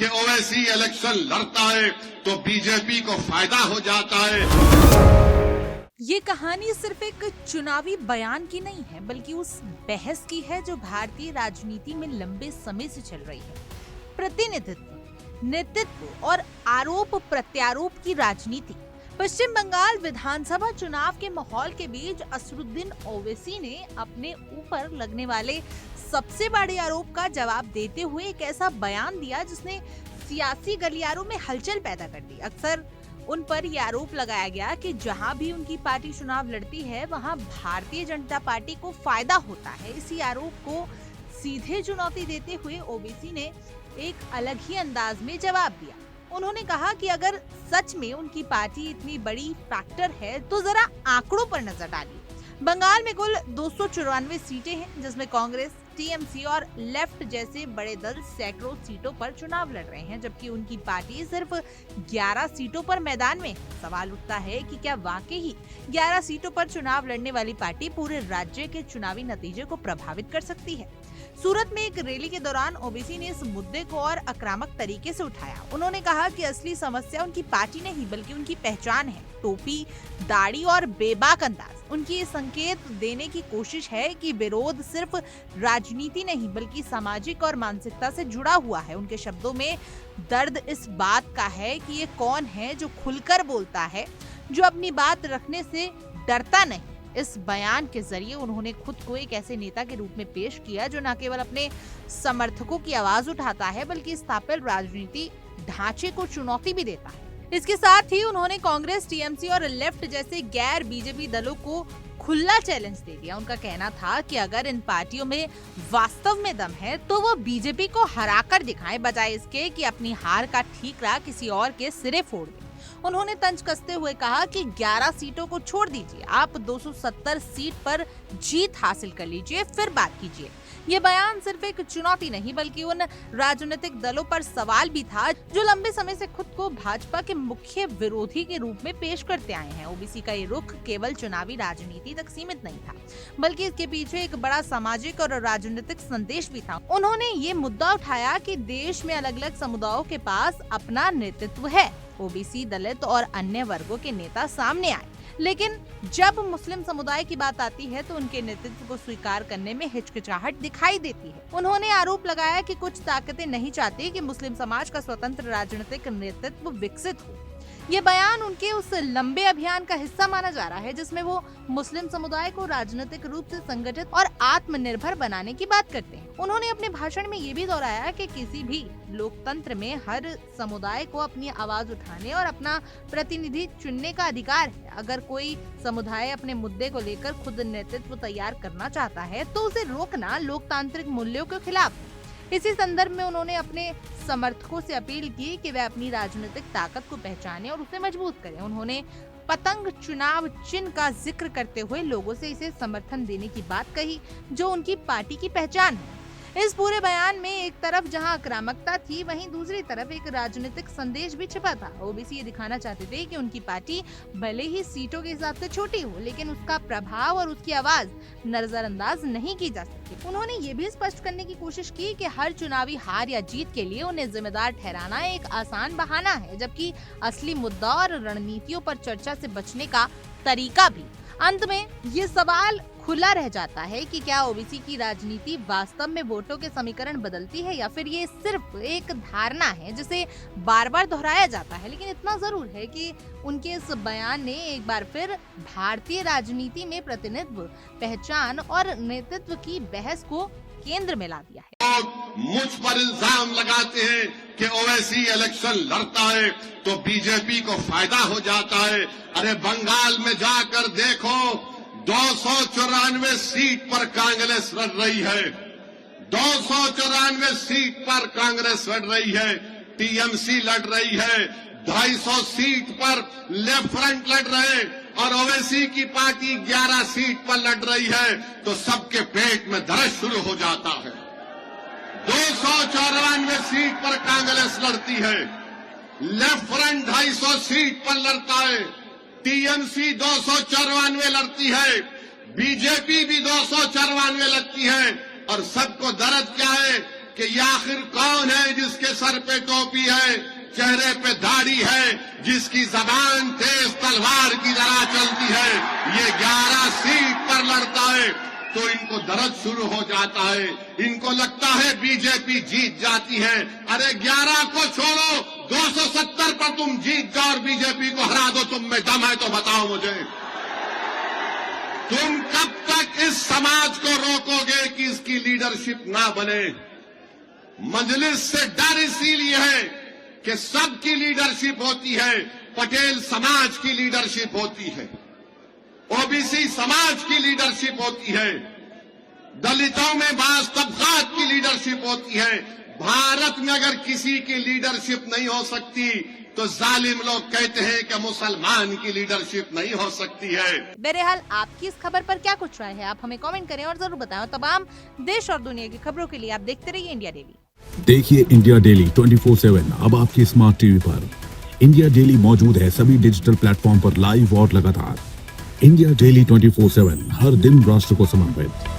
कि ओवैसी इलेक्शन लड़ता है तो बीजेपी को फायदा हो जाता है। ये कहानी सिर्फ एक चुनावी बयान की नहीं है, बल्कि उस बहस की है जो भारतीय राजनीति में लंबे समय से चल रही है। प्रतिनिधित्व, नेतृत्व और आरोप प्रत्यारोप की राजनीति। पश्चिम बंगाल विधानसभा चुनाव के माहौल के बीच असदुद्दीन ओवैसी ने अपने ऊपर लगने वाले सबसे बड़े आरोप का जवाब देते हुए एक ऐसा बयान दिया जिसने सियासी गलियारों में हलचल पैदा कर दी। अक्सर उन पर यह आरोप लगाया गया कि जहां भी उनकी पार्टी चुनाव लड़ती है वहां भारतीय जनता पार्टी को फायदा होता है। इसी आरोप को सीधे चुनौती देते हुए ओवैसी ने एक अलग ही अंदाज में जवाब दिया। उन्होंने कहा कि अगर सच में उनकी पार्टी इतनी बड़ी फैक्टर है तो जरा आंकड़ों पर नजर डालिए। बंगाल में कुल 294 सीटें हैं, जिसमें कांग्रेस, टीएमसी और लेफ्ट जैसे बड़े दल सैकड़ों सीटों पर चुनाव लड़ रहे हैं, जबकि उनकी पार्टी सिर्फ 11 सीटों पर मैदान में। सवाल उठता है कि क्या वाकई ही 11 सीटों पर चुनाव लड़ने वाली पार्टी पूरे राज्य के चुनावी नतीजे को प्रभावित कर सकती है? सूरत में एक रैली के दौरान ओवैसी ने इस मुद्दे को और आक्रामक तरीके से उठाया। उन्होंने कहा कि असली समस्या उनकी पार्टी नहीं बल्कि उनकी पहचान है। टोपी, दाढ़ी और बेबाक अंदाज उनकी ये संकेत देने की कोशिश है कि विरोध सिर्फ राजनीति नहीं बल्कि सामाजिक और मानसिकता से जुड़ा हुआ है। उनके शब्दों में दर्द इस बात का है कि ये कौन है जो खुलकर बोलता है, जो अपनी बात रखने से डरता नहीं। इस बयान के जरिए उन्होंने खुद को एक ऐसे नेता के रूप में पेश किया जो न केवल अपने समर्थकों की आवाज उठाता है बल्कि स्थापित राजनीति ढांचे को चुनौती भी देता है। इसके साथ ही उन्होंने कांग्रेस, टीएमसी और लेफ्ट जैसे गैर बीजेपी दलों को खुला चैलेंज दे दिया। उनका कहना था कि अगर इन पार्टियों में वास्तव में दम है तो वो बीजेपी को हराकर दिखाएं, बजाय इसके कि अपनी हार का ठीकरा किसी और के सिरे फोड़ दें। उन्होंने तंज कसते हुए कहा कि 11 सीटों को छोड़ दीजिए, आप 270 सीट पर जीत हासिल कर लीजिए, फिर बात कीजिए। ये बयान सिर्फ एक चुनौती नहीं बल्कि उन राजनीतिक दलों पर सवाल भी था जो लंबे समय से खुद को भाजपा के मुख्य विरोधी के रूप में पेश करते आए हैं। ओबीसी का ये रुख केवल चुनावी राजनीति तक सीमित नहीं था, बल्कि इसके पीछे एक बड़ा सामाजिक और राजनीतिक संदेश भी था। उन्होंने ये मुद्दा उठाया कि देश में अलग अलग समुदायों के पास अपना नेतृत्व है। ओबीसी, दलित और अन्य वर्गों के नेता सामने आए, लेकिन जब मुस्लिम समुदाय की बात आती है तो उनके नेतृत्व को स्वीकार करने में हिचकिचाहट दिखाई देती है। उन्होंने आरोप लगाया कि कुछ ताकतें नहीं चाहती कि मुस्लिम समाज का स्वतंत्र राजनीतिक नेतृत्व विकसित हो। ये बयान उनके उस लंबे अभियान का हिस्सा माना जा रहा है जिसमें वो मुस्लिम समुदाय को राजनीतिक रूप से संगठित और आत्मनिर्भर बनाने की बात करते हैं। उन्होंने अपने भाषण में ये भी दोहराया कि किसी भी लोकतंत्र में हर समुदाय को अपनी आवाज उठाने और अपना प्रतिनिधि चुनने का अधिकार है। अगर कोई समुदाय अपने मुद्दे को लेकर खुद नेतृत्व तैयार करना चाहता है तो उसे रोकना लोकतांत्रिक मूल्यों के खिलाफ है। इसी संदर्भ में उन्होंने अपने समर्थकों से अपील की कि वे अपनी राजनीतिक ताकत को पहचानें और उसे मजबूत करें। उन्होंने पतंग चुनाव चिन्ह का जिक्र करते हुए लोगों से इसे समर्थन देने की बात कही जो उनकी पार्टी की पहचान है। इस पूरे बयान में एक तरफ जहां आक्रामकता थी, वहीं दूसरी तरफ एक राजनीतिक संदेश भी छिपा था। ओबीसी ये दिखाना चाहते थे कि उनकी पार्टी भले ही सीटों के हिसाब से छोटी हो, लेकिन उसका प्रभाव और उसकी आवाज नजरअंदाज नहीं की जा सकती। उन्होंने ये भी स्पष्ट करने की कोशिश की कि हर चुनावी हार या जीत के लिए उन्हें जिम्मेदार ठहराना एक आसान बहाना है, जबकि असली मुद्दा और रणनीतियों पर चर्चा से बचने का तरीका भी। अंत में ये सवाल खुला रह जाता है कि क्या ओबीसी की राजनीति वास्तव में वोटों के समीकरण बदलती है या फिर ये सिर्फ एक धारणा है जिसे बार बार दोहराया जाता है। लेकिन इतना जरूर है कि उनके इस बयान ने एक बार फिर भारतीय राजनीति में प्रतिनिधित्व, पहचान और नेतृत्व की बहस को केंद्र में ला दिया है। लोग मुझ पर इल्जाम लगाते हैं कि ओवैसी इलेक्शन लड़ता है तो बीजेपी को फायदा हो जाता है। अरे बंगाल में जाकर देखो, 294 सीट पर कांग्रेस लड़ रही है, 294 सीट पर कांग्रेस लड़ रही है, टीएमसी लड़ रही है, 250 सीट पर लेफ्ट फ्रंट लड़ रहे हैं और ओवैसी की पार्टी 11 सीट पर लड़ रही है, तो सबके पेट में दर्द शुरू हो जाता है। 294 सीट पर कांग्रेस लड़ती है, लेफ्ट फ्रंट 250 सीट पर लड़ता है, टीएमसी 294 लड़ती है, बीजेपी भी 294 लड़ती है, और सबको दर्द क्या है कि ये आखिर कौन है जिसके सर पे टोपी है, चेहरे पे दाढ़ी है, जिसकी जबान तेज तलवार की तरह चलती है, ये 11 सीट पर लड़ता है। तो इनको दर्द शुरू हो जाता है, इनको लगता है बीजेपी जीत जाती है। अरे 11 को छोड़ो, 270 पर तुम जीत जाओ और बीजेपी को हरा दो, तुम में दम है तो बताओ मुझे। तुम कब तक इस समाज को रोकोगे कि इसकी लीडरशिप ना बने? मजलिस से डर इसीलिए है कि सबकी लीडरशिप होती है, पटेल समाज की लीडरशिप होती है, ओबीसी समाज की लीडरशिप होती है, दलितों में बास तबकात की लीडरशिप होती है। भारत में अगर किसी की लीडरशिप नहीं हो सकती तो जालिम लोग कहते हैं कि मुसलमान की लीडरशिप नहीं हो सकती है। बहरहाल आपकी इस खबर पर क्या कुछ राय है, आप हमें कमेंट करें और जरूर बताएं। तमाम देश और दुनिया की खबरों के लिए आप देखते रहिए इंडिया डेली। देखिए इंडिया डेली 24/7 अब आपकी स्मार्ट टीवी पर। इंडिया डेली मौजूद है सभी डिजिटल प्लेटफॉर्म पर लाइव और लगातार। इंडिया डेली 24/7 हर दिन राष्ट्र को समर्पित।